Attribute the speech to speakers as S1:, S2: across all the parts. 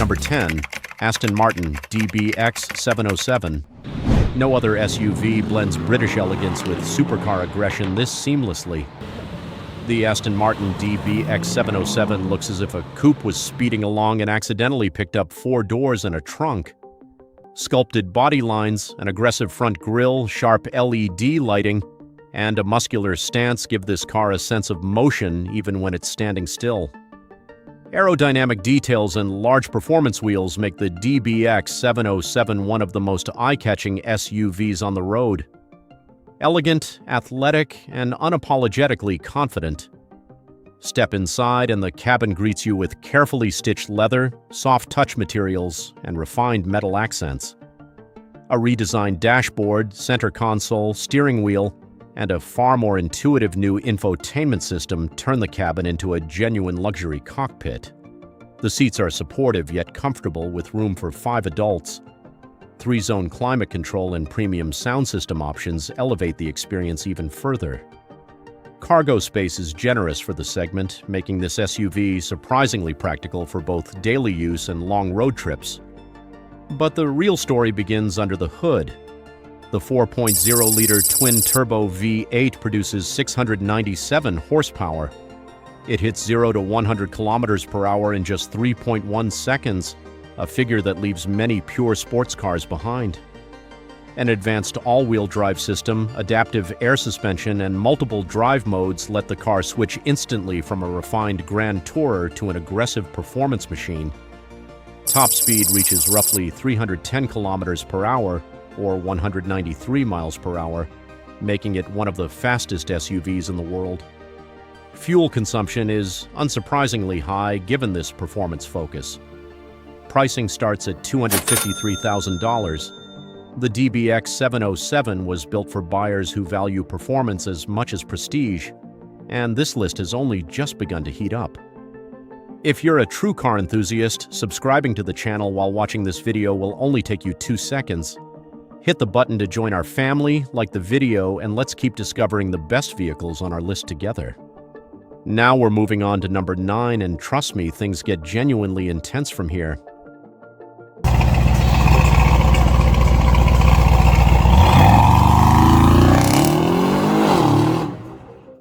S1: Number 10. Aston Martin DBX 707. No other SUV blends British elegance with supercar aggression this seamlessly. The Aston Martin DBX 707 looks as if a coupe was speeding along and accidentally picked up 4 doors and a trunk. Sculpted body lines, an aggressive front grille, sharp LED lighting, and a muscular stance give this car a sense of motion even when it's standing still. Aerodynamic details and large performance wheels make the DBX 707 one of the most eye-catching SUVs on the road. Elegant, athletic, and unapologetically confident. Step inside and the cabin greets you with carefully stitched leather, soft touch materials, and refined metal accents. A redesigned dashboard, center console, steering wheel, and a far more intuitive new infotainment system turn the cabin into a genuine luxury cockpit. The seats are supportive yet comfortable with room for 5 adults. 3-zone climate control and premium sound system options elevate the experience even further. Cargo space is generous for the segment, making this SUV surprisingly practical for both daily use and long road trips. But the real story begins under the hood. The 4.0-liter twin-turbo V8 produces 697 horsepower. It hits 0 to 100 kilometers per hour in just 3.1 seconds, a figure that leaves many pure sports cars behind. An advanced all-wheel drive system, adaptive air suspension, and multiple drive modes let the car switch instantly from a refined Grand Tourer to an aggressive performance machine. Top speed reaches roughly 310 kilometers per hour, or 193 miles per hour, making it one of the fastest SUVs in the world. Fuel consumption is unsurprisingly high given this performance focus. Pricing starts at $253,000. The DBX 707 was built for buyers who value performance as much as prestige, and this list has only just begun to heat up. If you're a true car enthusiast, subscribing to the channel while watching this video will only take you 2 seconds. Hit the button to join our family, like the video, and let's keep discovering the best vehicles on our list together. Now we're moving on to number 9, and trust me, things get genuinely intense from here.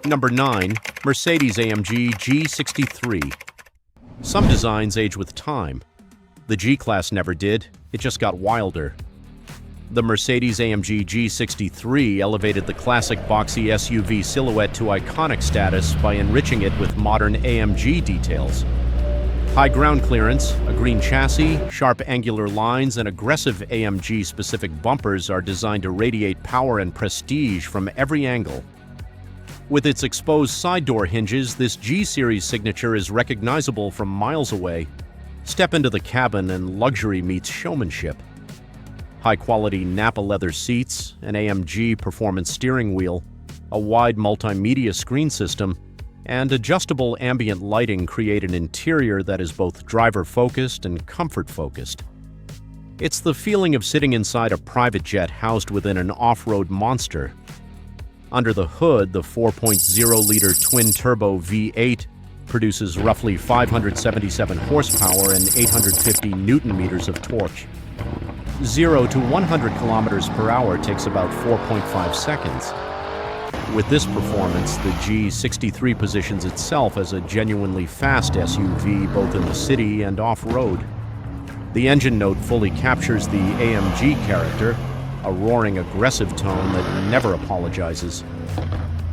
S1: Number 9. Mercedes AMG G63. Some designs age with time. The G-Class never did, it just got wilder. The Mercedes AMG G63 elevated the classic boxy SUV silhouette to iconic status by enriching it with modern AMG details. High ground clearance, a green chassis, sharp angular lines, and aggressive AMG-specific bumpers are designed to radiate power and prestige from every angle. With its exposed side door hinges, this G-Series signature is recognizable from miles away. Step into the cabin and luxury meets showmanship. High-quality Napa leather seats, an AMG performance steering wheel, a wide multimedia screen system, and adjustable ambient lighting create an interior that is both driver-focused and comfort-focused. It's the feeling of sitting inside a private jet housed within an off-road monster. Under the hood, the 4.0-liter twin-turbo V8 produces roughly 577 horsepower and 850 newton-meters of torque. 0 to 100 kilometers per hour takes about 4.5 seconds. With this performance, the G63 positions itself as a genuinely fast SUV both in the city and off-road. The engine note fully captures the AMG character, a roaring, aggressive tone that never apologizes.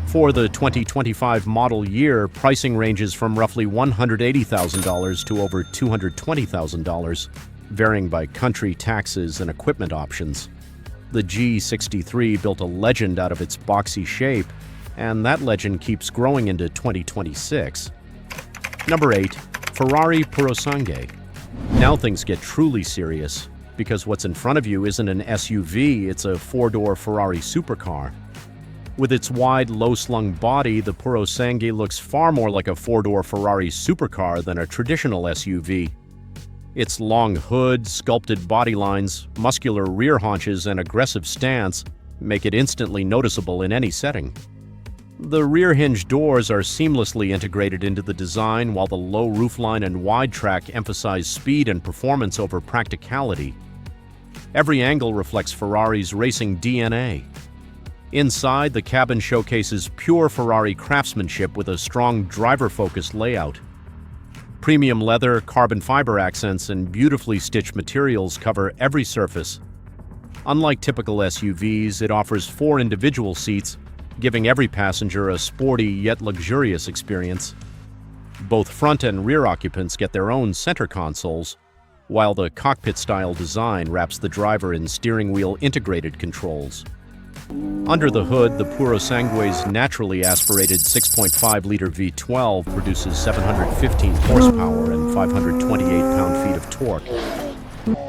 S1: For the 2025 model year, pricing ranges from roughly $180,000 to over $220,000, varying by country, taxes, and equipment options. The G63 built a legend out of its boxy shape, and that legend keeps growing into 2026. Number 8. Ferrari Purosangue. Now things get truly serious, because what's in front of you isn't an SUV, it's a 4-door Ferrari supercar. With its wide, low-slung body, the Purosangue looks far more like a 4-door Ferrari supercar than a traditional SUV. Its long hood, sculpted body lines, muscular rear haunches, and aggressive stance make it instantly noticeable in any setting. The rear hinge doors are seamlessly integrated into the design, while the low roofline and wide track emphasize speed and performance over practicality. Every angle reflects Ferrari's racing DNA. Inside, the cabin showcases pure Ferrari craftsmanship with a strong driver-focused layout. Premium leather, carbon fiber accents, and beautifully stitched materials cover every surface. Unlike typical SUVs, it offers 4 individual seats, giving every passenger a sporty yet luxurious experience. Both front and rear occupants get their own center consoles, while the cockpit-style design wraps the driver in steering wheel integrated controls. Under the hood, the Purosangue's naturally aspirated 6.5-liter V12 produces 715 horsepower and 528 pound-feet of torque.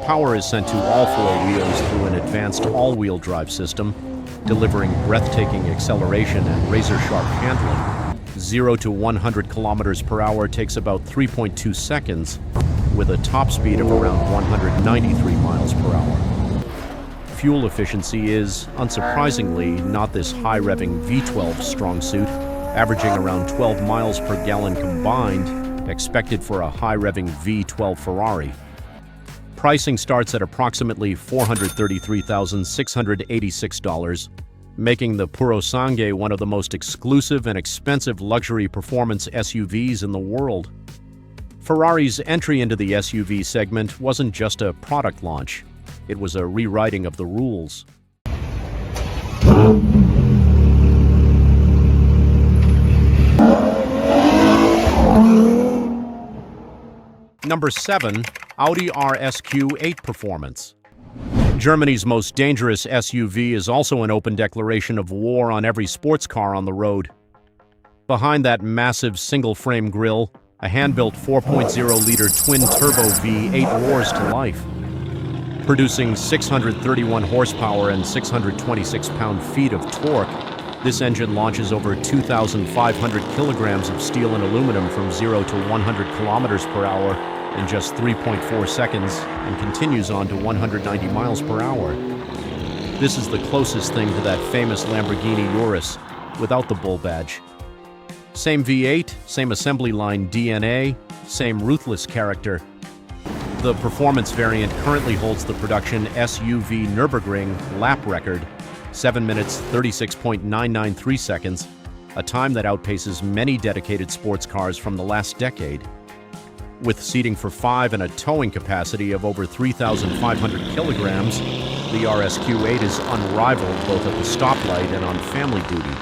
S1: Power is sent to all 4 wheels through an advanced all-wheel drive system, delivering breathtaking acceleration and razor-sharp handling. 0 to 100 kilometers per hour takes about 3.2 seconds, with a top speed of around 193 miles per hour. Fuel efficiency is, unsurprisingly, not this high-revving V12 strong suit, averaging around 12 miles per gallon combined, expected for a high-revving V12 Ferrari. Pricing starts at approximately $433,686, making the Purosangue one of the most exclusive and expensive luxury performance SUVs in the world. Ferrari's entry into the SUV segment wasn't just a product launch. It was a rewriting of the rules. Number 7. Audi RSQ8 Performance. Germany's most dangerous SUV is also an open declaration of war on every sports car on the road. Behind that massive single-frame grille, a hand-built 4.0-liter twin-turbo V8 roars to life. Producing 631 horsepower and 626 pound-feet of torque, this engine launches over 2,500 kilograms of steel and aluminum from 0 to 100 kilometers per hour in just 3.4 seconds and continues on to 190 miles per hour. This is the closest thing to that famous Lamborghini Urus without the bull badge. Same V8, same assembly line DNA, same ruthless character. The performance variant currently holds the production SUV Nürburgring lap record, 7 minutes 36.993 seconds, a time that outpaces many dedicated sports cars from the last decade. With seating for 5 and a towing capacity of over 3,500 kilograms, the RSQ8 is unrivaled both at the stoplight and on family duty.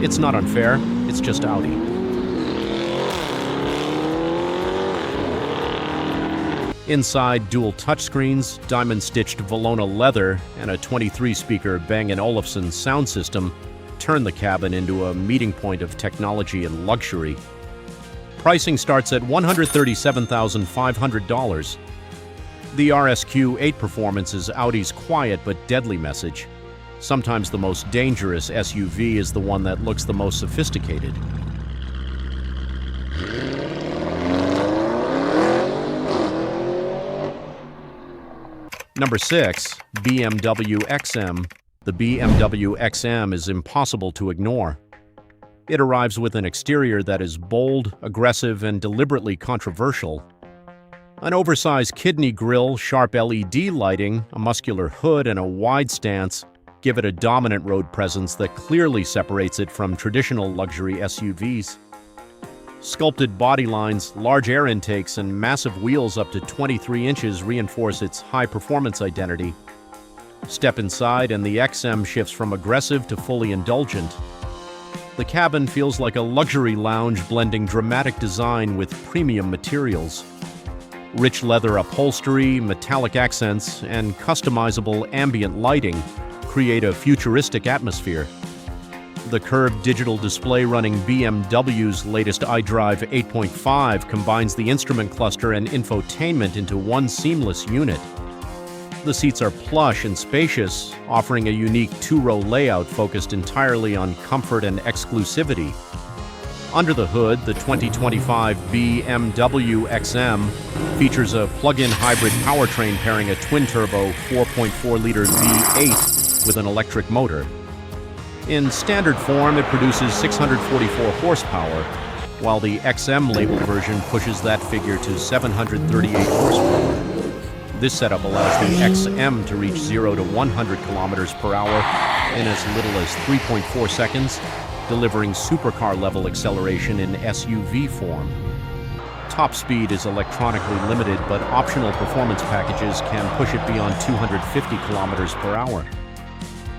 S1: It's not unfair, it's just Audi. Inside, dual touchscreens, diamond-stitched Valona leather, and a 23-speaker Bang & Olufsen sound system turn the cabin into a meeting point of technology and luxury. Pricing starts at $137,500. The RSQ8 Performance is Audi's quiet but deadly message. Sometimes the most dangerous SUV is the one that looks the most sophisticated. Number 6. BMW XM. The BMW XM is impossible to ignore. It arrives with an exterior that is bold, aggressive, and deliberately controversial. An oversized kidney grille, sharp LED lighting, a muscular hood, and a wide stance give it a dominant road presence that clearly separates it from traditional luxury SUVs. Sculpted body lines, large air intakes, and massive wheels up to 23 inches reinforce its high-performance identity. Step inside and the XM shifts from aggressive to fully indulgent. The cabin feels like a luxury lounge blending dramatic design with premium materials. Rich leather upholstery, metallic accents, and customizable ambient lighting create a futuristic atmosphere. The curved digital display running BMW's latest iDrive 8.5 combines the instrument cluster and infotainment into one seamless unit. The seats are plush and spacious, offering a unique 2-row layout focused entirely on comfort and exclusivity. Under the hood, the 2025 BMW XM features a plug-in hybrid powertrain pairing a twin-turbo 4.4-liter V8 with an electric motor. In standard form, it produces 644 horsepower, while the XM label version pushes that figure to 738 horsepower. This setup allows the XM to reach 0 to 100 kilometers per hour in as little as 3.4 seconds, delivering supercar-level acceleration in SUV form. Top speed is electronically limited, but optional performance packages can push it beyond 250 kilometers per hour.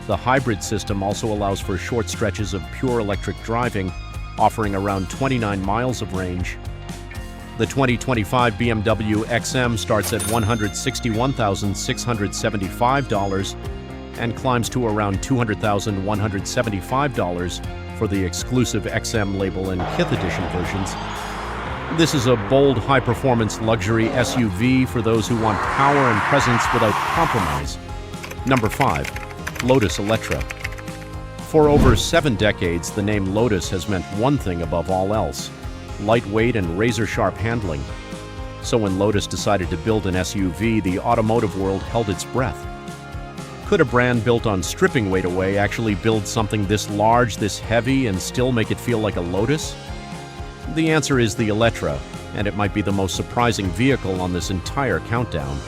S1: The hybrid system also allows for short stretches of pure electric driving, offering around 29 miles of range. The 2025 BMW XM starts at $161,675 and climbs to around $200,175 for the exclusive XM label and Kith Edition versions. This is a bold, high-performance luxury SUV for those who want power and presence without compromise. Number 5. Lotus Eletre. For over 7 decades, the name Lotus has meant one thing above all else: lightweight and razor-sharp handling. So when Lotus decided to build an SUV, the automotive world held its breath. Could a brand built on stripping weight away actually build something this large, this heavy, and still make it feel like a Lotus? The answer is the Eletre, and it might be the most surprising vehicle on this entire countdown.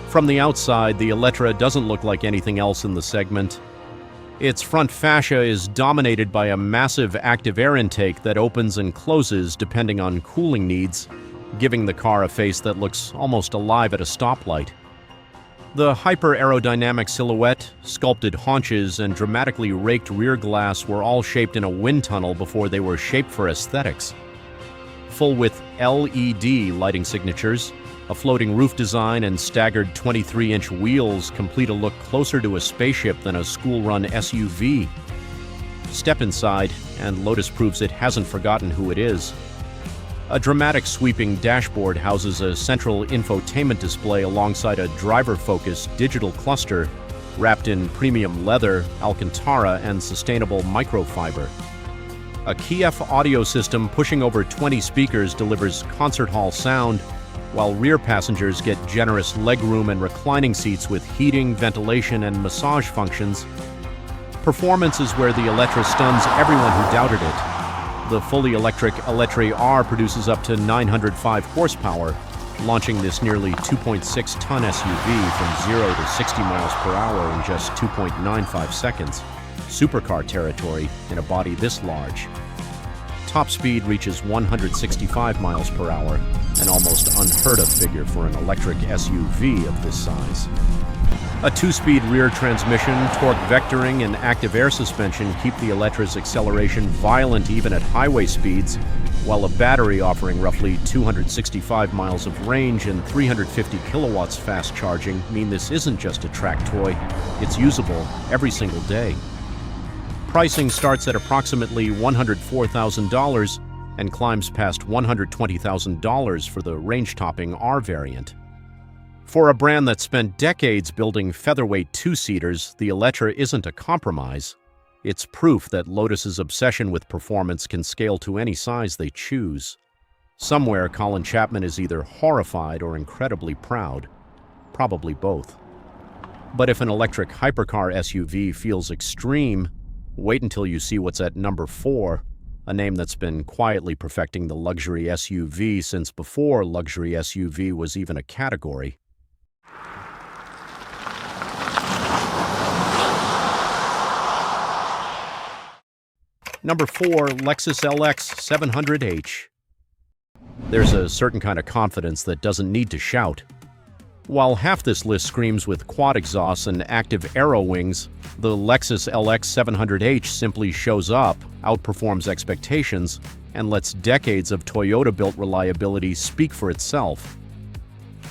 S1: From the outside, the Eletre doesn't look like anything else in the segment. Its front fascia is dominated by a massive active air intake that opens and closes depending on cooling needs, giving the car a face that looks almost alive at a stoplight. The hyper-aerodynamic silhouette, sculpted haunches, and dramatically raked rear glass were all shaped in a wind tunnel before they were shaped for aesthetics. Full-width LED lighting signatures, a floating roof design, and staggered 23-inch wheels complete a look closer to a spaceship than a school-run SUV. Step inside, and Lotus proves it hasn't forgotten who it is. A dramatic sweeping dashboard houses a central infotainment display alongside a driver-focused digital cluster wrapped in premium leather, Alcantara, and sustainable microfiber. A KF audio system pushing over 20 speakers delivers concert hall sound, while rear passengers get generous legroom and reclining seats with heating, ventilation, and massage functions. Performance is where the Eletre stuns everyone who doubted it. The fully electric Eletre R produces up to 905 horsepower, launching this nearly 2.6-ton SUV from 0 to 60 miles per hour in just 2.95 seconds. Supercar territory in a body this large. Top speed reaches 165 miles per hour, an almost unheard of figure for an electric SUV of this size. A 2-speed rear transmission, torque vectoring, and active air suspension keep the Eletre's acceleration violent even at highway speeds, while a battery offering roughly 265 miles of range and 350 kilowatts fast charging mean this isn't just a track toy, it's usable every single day. Pricing starts at approximately $104,000 and climbs past $120,000 for the range-topping R variant. For a brand that spent decades building featherweight two-seaters, the Eletre isn't a compromise. It's proof that Lotus's obsession with performance can scale to any size they choose. Somewhere, Colin Chapman is either horrified or incredibly proud. Probably both. But if an electric hypercar SUV feels extreme, wait until you see what's at number 4, a name that's been quietly perfecting the luxury SUV since before luxury SUV was even a category. Number 4, Lexus LX 700h. There's a certain kind of confidence that doesn't need to shout. While half this list screams with quad exhausts and active aero wings, the Lexus LX 700h simply shows up, outperforms expectations, and lets decades of Toyota-built reliability speak for itself.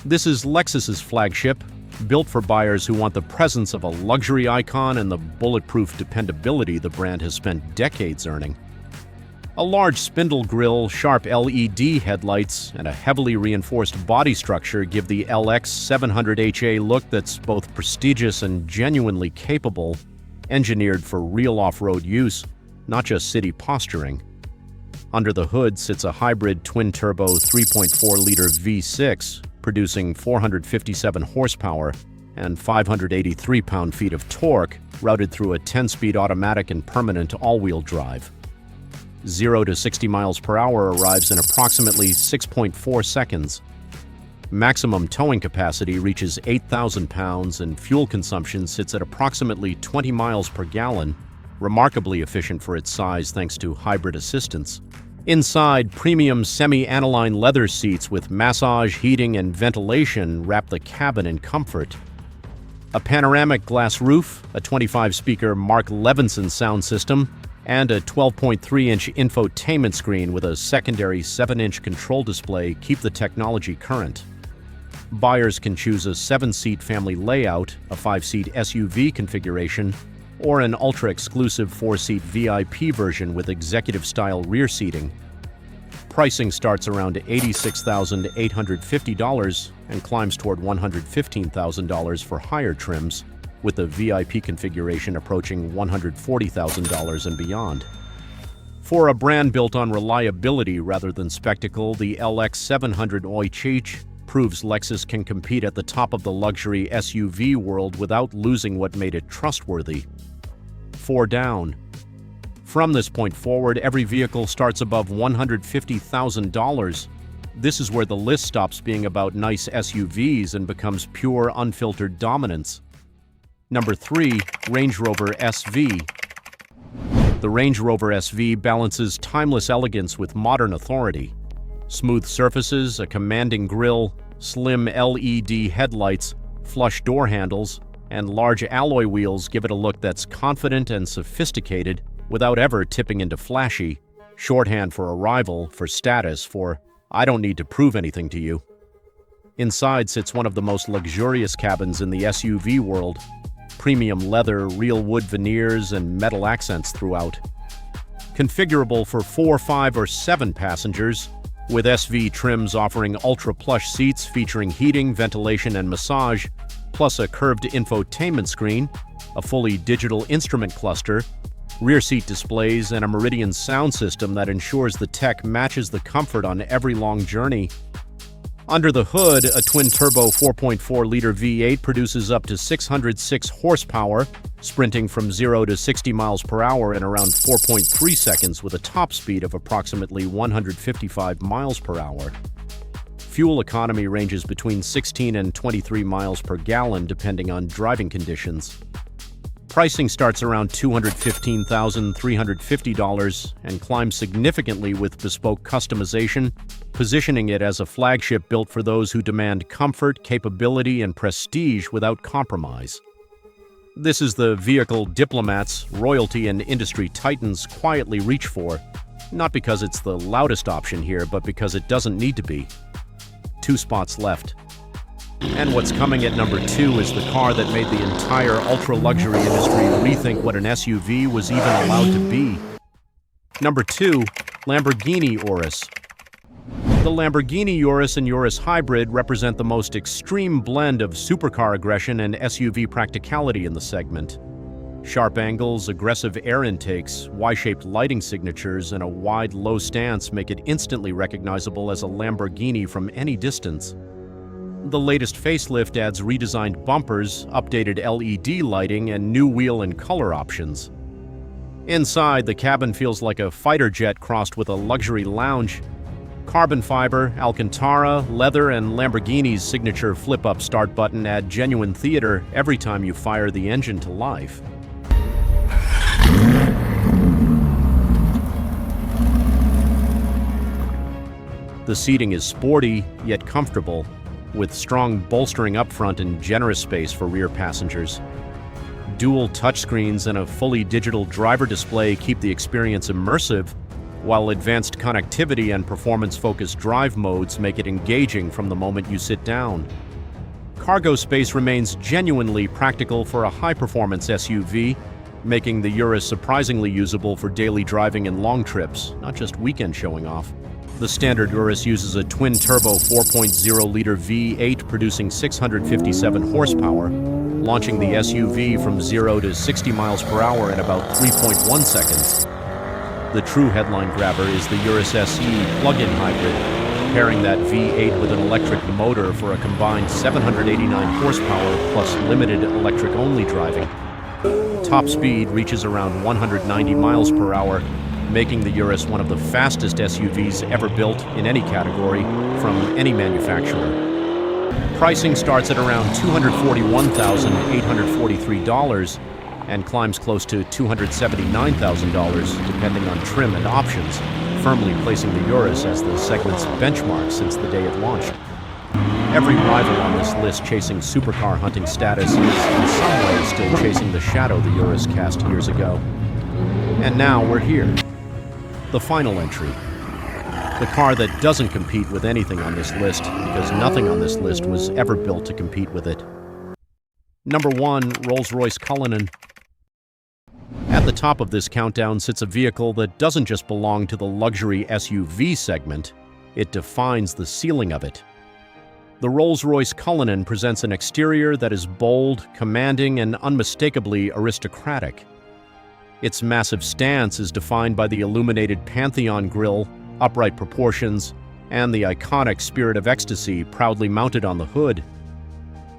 S1: This is Lexus's flagship, built for buyers who want the presence of a luxury icon and the bulletproof dependability the brand has spent decades earning. A large spindle grille, sharp LED headlights, and a heavily reinforced body structure give the LX 700h a look that's both prestigious and genuinely capable, engineered for real off-road use, not just city posturing. Under the hood sits a hybrid twin-turbo 3.4-liter V6, producing 457 horsepower and 583 pound-feet of torque, routed through a 10-speed automatic and permanent all-wheel drive. 0 to 60 miles per hour arrives in approximately 6.4 seconds. Maximum towing capacity reaches 8,000 pounds and fuel consumption sits at approximately 20 miles per gallon, remarkably efficient for its size thanks to hybrid assistance. Inside, premium semi-aniline leather seats with massage, heating, and ventilation wrap the cabin in comfort. A panoramic glass roof, a 25-speaker Mark Levinson sound system, and a 12.3-inch infotainment screen with a secondary 7-inch control display keep the technology current. Buyers can choose a 7-seat family layout, a 5-seat SUV configuration, or an ultra-exclusive 4-seat VIP version with executive-style rear seating. Pricing starts around $86,850 and climbs toward $115,000 for higher trims, with the VIP configuration approaching $140,000 and beyond. For a brand built on reliability rather than spectacle, the LX 700 OICH proves Lexus can compete at the top of the luxury SUV world without losing what made it trustworthy. 4 down. From this point forward, every vehicle starts above $150,000. This is where the list stops being about nice SUVs and becomes pure, unfiltered dominance. Number 3, Range Rover SV. The Range Rover SV balances timeless elegance with modern authority. Smooth surfaces, a commanding grille, slim LED headlights, flush door handles, and large alloy wheels give it a look that's confident and sophisticated without ever tipping into flashy, shorthand for arrival, for status, for I don't need to prove anything to you. Inside sits one of the most luxurious cabins in the SUV world. Premium leather, real wood veneers, and metal accents throughout. Configurable for 4, 5, or 7 passengers, with SV trims offering ultra-plush seats featuring heating, ventilation, and massage, plus a curved infotainment screen, a fully digital instrument cluster, rear seat displays, and a Meridian sound system that ensures the tech matches the comfort on every long journey. Under the hood, a twin-turbo 4.4-liter V8 produces up to 606 horsepower, sprinting from 0 to 60 miles per hour in around 4.3 seconds with a top speed of approximately 155 miles per hour. Fuel economy ranges between 16 and 23 miles per gallon depending on driving conditions. Pricing starts around $215,350 and climbs significantly with bespoke customization, positioning it as a flagship built for those who demand comfort, capability, and prestige without compromise. This is the vehicle diplomats, royalty, and industry titans quietly reach for, not because it's the loudest option here, but because it doesn't need to be. 2 spots left. And what's coming at number 2 is the car that made the entire ultra-luxury industry rethink what an SUV was even allowed to be. Number 2, Lamborghini Urus. The Lamborghini Urus and Urus Hybrid represent the most extreme blend of supercar aggression and SUV practicality in the segment. Sharp angles, aggressive air intakes, Y-shaped lighting signatures, and a wide, low stance make it instantly recognizable as a Lamborghini from any distance. The latest facelift adds redesigned bumpers, updated LED lighting, and new wheel and color options. Inside, the cabin feels like a fighter jet crossed with a luxury lounge. Carbon fiber, Alcantara, leather, and Lamborghini's signature flip-up start button add genuine theater every time you fire the engine to life. The seating is sporty, yet comfortable, with strong bolstering up front and generous space for rear passengers. Dual touchscreens and a fully digital driver display keep the experience immersive, while advanced connectivity and performance-focused drive modes make it engaging from the moment you sit down. Cargo space remains genuinely practical for a high-performance SUV, making the Urus surprisingly usable for daily driving and long trips, not just weekend showing off. The standard Urus uses a twin-turbo 4.0-liter V8 producing 657 horsepower, launching the SUV from 0 to 60 miles per hour in about 3.1 seconds. The true headline grabber is the Urus SE plug-in hybrid, pairing that V8 with an electric motor for a combined 789 horsepower plus limited electric-only driving. Top speed reaches around 190 miles per hour, making the Urus one of the fastest SUVs ever built in any category from any manufacturer. Pricing starts at around $241,843 and climbs close to $279,000 depending on trim and options, firmly placing the Urus as the segment's benchmark since the day it launched. Every rival on this list chasing supercar hunting status is in some way still chasing the shadow the Urus cast years ago. And now we're here. The final entry. The car that doesn't compete with anything on this list because nothing on this list was ever built to compete with it. Number 1, Rolls-Royce Cullinan. At the top of this countdown sits a vehicle that doesn't just belong to the luxury SUV segment, it defines the ceiling of it. The Rolls-Royce Cullinan presents an exterior that is bold, commanding, and unmistakably aristocratic. Its massive stance is defined by the illuminated Pantheon grille, upright proportions, and the iconic Spirit of Ecstasy proudly mounted on the hood.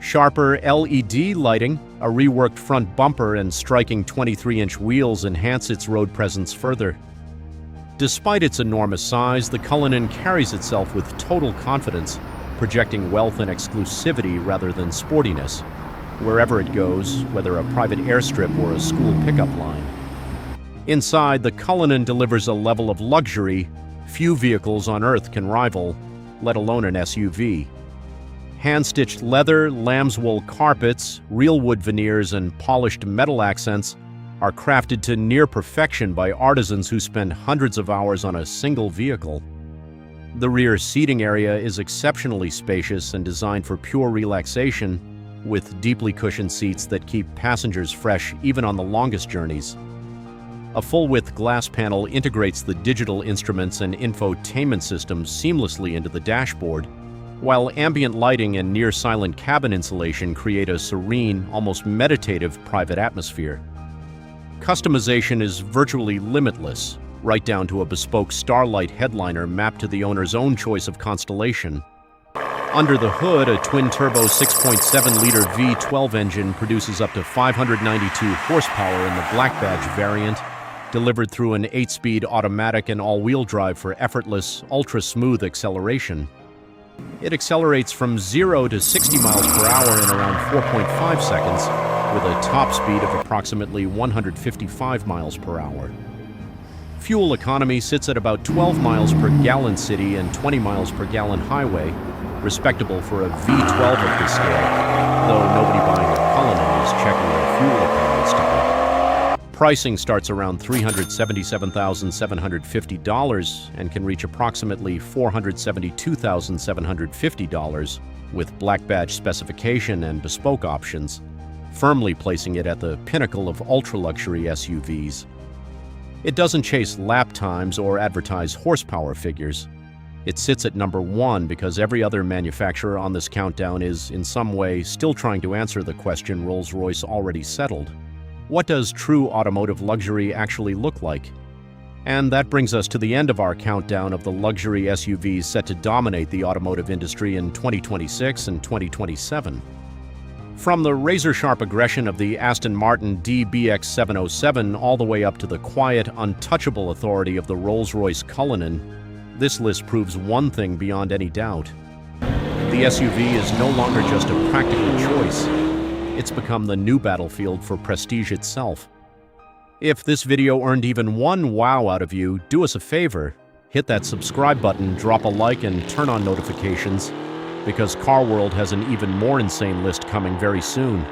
S1: Sharper LED lighting, a reworked front bumper, and striking 23-inch wheels enhance its road presence further. Despite its enormous size, the Cullinan carries itself with total confidence, projecting wealth and exclusivity rather than sportiness, wherever it goes, whether a private airstrip or a school pickup line. Inside, the Cullinan delivers a level of luxury few vehicles on Earth can rival, let alone an SUV. Hand-stitched leather, lamb's wool carpets, real wood veneers, and polished metal accents are crafted to near perfection by artisans who spend hundreds of hours on a single vehicle. The rear seating area is exceptionally spacious and designed for pure relaxation, with deeply cushioned seats that keep passengers fresh even on the longest journeys. A full-width glass panel integrates the digital instruments and infotainment systems seamlessly into the dashboard, while ambient lighting and near-silent cabin insulation create a serene, almost meditative private atmosphere. Customization is virtually limitless, right down to a bespoke Starlight headliner mapped to the owner's own choice of constellation. Under the hood, a twin-turbo 6.7-liter V12 engine produces up to 592 horsepower in the Black Badge variant, delivered through an 8-speed automatic and all-wheel drive for effortless, ultra-smooth acceleration. It accelerates from 0 to 60 miles per hour in around 4.5 seconds, with a top speed of approximately 155 miles per hour. Fuel economy sits at about 12 miles per gallon city and 20 miles per gallon highway, respectable for a V12 of this scale, though nobody buying a Cullinan is checking their fuel economy study. Pricing starts around $377,750 and can reach approximately $472,750 with Black Badge specification and bespoke options, firmly placing it at the pinnacle of ultra-luxury SUVs. It doesn't chase lap times or advertise horsepower figures. It sits at number 1 because every other manufacturer on this countdown is, in some way, still trying to answer the question Rolls-Royce already settled. What does true automotive luxury actually look like? And that brings us to the end of our countdown of the luxury SUVs set to dominate the automotive industry in 2026 and 2027. From the razor-sharp aggression of the Aston Martin DBX707 all the way up to the quiet, untouchable authority of the Rolls-Royce Cullinan, this list proves one thing beyond any doubt. The SUV is no longer just a practical choice. It's become the new battlefield for prestige itself. If this video earned even one wow out of you, do us a favor, hit that subscribe button, drop a like, and turn on notifications, because Car World has an even more insane list coming very soon.